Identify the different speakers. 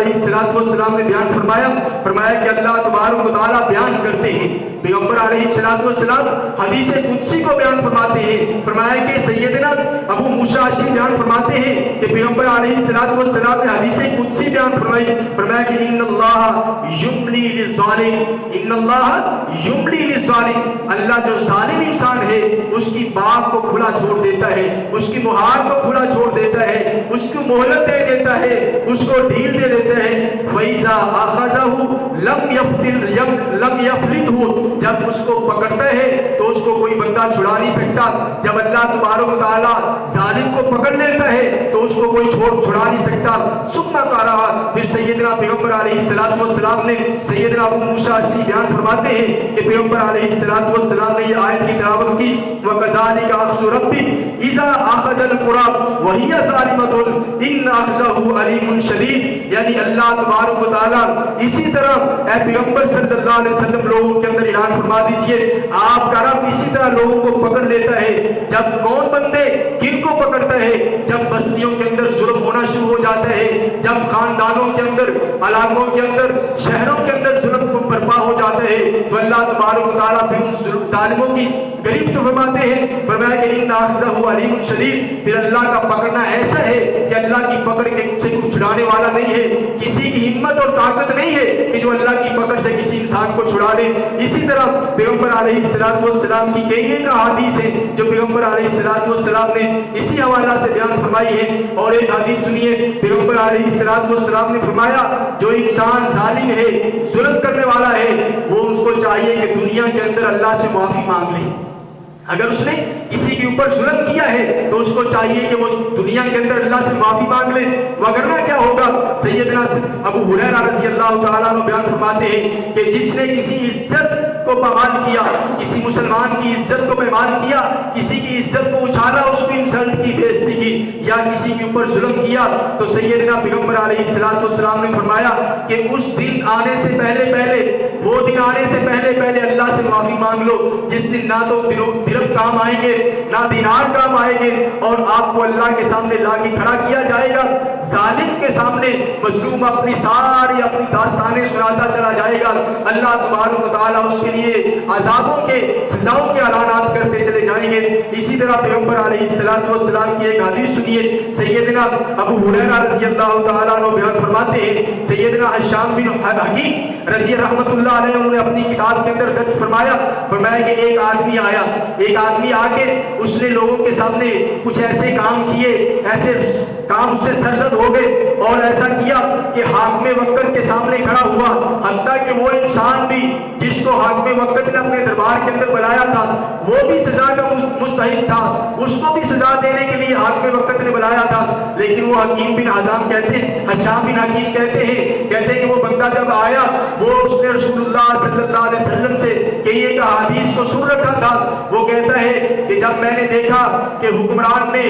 Speaker 1: علیہ السلام نے بیان فرمایا کہ اللہ تبارک و تعالیٰ بیان کرتے ہیں، پیغمبر علیہ السلام حدیث قدسی کو بیان فرماتے ہیں، فرمایا کہ سیدنا ابو موسیٰ اشعری بیان فرماتے ہیں کہ پیغمبر علیہ السلام نے حدیث قدسی بیان فرمایا کہ ان اللہ یملی للظالم، اللہ جو ظالم انسان ہے اس کی بات کو کھلا چھوڑ دیتا ہے، اس کی مہار کو کھلا چھوڑ دیتا ہے، اس کو مہلت دے دیتا ہے، اس کو ڈھیل دے دیتا ہے۔ فَإِذَا أَخَذَهُ لَمْ يَفْلِتْهُ، جب اس کو پکڑتا ہے تو اس کو کوئی بندہ چھڑا نہیں سکتا۔ جب اللہ تبارک و تعالیٰ ظالم کو پکڑ لیتا ہے تو اس کو کوئی چھڑا نہیں سکتا۔ ثم قال، پھر سیدنا پیغمبر علیہ السلام نے سیدنا ابو موسیٰ اشعری بیان فرماتے ہیں کہ پیغمبر علیہ السلام نے یہ آیت کی تلاوت کی، وَكَذَلِكَ أَخْذُ رَبِّكَ إِذَا أَخَذَ الْقُرَىٰ وَهِيَ ظَالِمَةٌ إِنَّ أَخْذَهُ أَلِيمٌ شَدِيدٌ، یعنی اللہ تبارک و تعالیٰ اسی طرح اے پیغمبر صلی اللہ علیہ وسلم لوگوں کے اندر اعلان فرما دیجئے، آپ کا رب اسی طرح لوگوں کو پکڑ لیتا ہے۔ جب کون بندے کن کو پکڑتا ہے؟ جب بستیوں کے اندر ظلم ہونا شروع ہو جاتا ہے، جب خاندانوں کے اندر، علاقوں کے اندر، شہروں کے اندر ظلم کو برپا ہو جاتا ہے تو اللہ تبارک و تعالیٰ پھر ان ظالموں کی گرفت فرماتے ہیں۔ فرمایا کہ ان اخذہ علیم شدید، پھر اللہ کا پکڑنا ایسا ہے کہ اللہ کی پکڑ سے کوئی چھڑانے والا نہیں ہے، کسی کی ہمت اور طاقت نہیں ہے کہ جو اللہ کی پکڑ سے کسی انسان کو چھڑا لے۔ اسی طرح پیغمبر علیہ السلام کی کئی ایک احادیث ہیں جو پیغمبر علیہ السلام نے اسی حوالہ سے بیان فرمائی ہے۔ اور ایک حدیث سنیے، پیغمبر علیہ السلام نے فرمایا جو انسان ظالم ہے، ظلم کرنے والا ہے، وہ اس کو چاہیے کہ دنیا کے اندر اللہ سے معافی مانگ لے۔ اگر اس نے کسی کے اوپر ظلم کیا ہے تو اس کو چاہیے کہ وہ دنیا کے اندر اللہ سے معافی مانگ لے، وگرنہ کیا ہوگا؟ سیدنا ابو ہریرہ رضی اللہ تعالیٰ عنہ بیان فرماتے ہیں کہ جس نے کسی عزت کو پامال کیا، کسی مسلمان کی عزت کو پامال کیا، کسی کی عزت کو اچھالا، اس کو انسلٹ کی، بے عزتی کی، یا کسی کے اوپر ظلم کیا، تو سیدنا پیغمبر علیہ السلام نے فرمایا کہ اس دن آنے سے پہلے وہ دن آنے سے پہلے اللہ سے معافی مانگ لو جس دن نہ تو درہم کام آئیں گے، نہ دینار کام آئیں گے، اور آپ کو اللہ کے سامنے لا کے کھڑا کیا جائے گا۔ ظالم کے سامنے مظلوم اپنی داستانیں سناتا چلا جائے گا، اللہ تبارک و تعالیٰ اس کے لیے عذابوں کے، سزاؤں کے اعلانات کرتے چلے جائیں گے۔ اسی طرح پیغمبر علیہ السلام کی ایک حدیث سنیے، سیدنا ابو ہریرہ رضی اللہ تعالیٰ عنہ بیان فرماتے ہیں، سیدنا ہشام بن حکیم رضی رحمۃ اللہ علیہ نے اپنی کتاب کے اندر درج فرمایا کہ ایک آدمی آ کے اس نے لوگوں کے سامنے کچھ ایسے کام کیے، ایسے کام سے سرزد ہو گئے اور ایسا کیا کہ حاکم وقت کے سامنے کھڑا ہوا، حتیٰ کہ وہ انسان بھی جس کو حاکم وقت نے اپنے دربار کے اندر بلایا تھا وہ بھی سزا کا مستحق تھا، اس کو بھی سزا دینے کے لیے حاکم وقت نے بلایا تھا، لیکن وہ حکیم بن حزام کہتے ہیں، ہشام بن حکیم کہتے ہیں کہ وہ بندہ جب آیا وہ اس نے رسول اللہ صلی اللہ علیہ وسلم سے کئی ایک احادیث کو سن رکھا تھا۔ وہ کہتا ہے کہ جب میں نے دیکھا کہ حکمران نے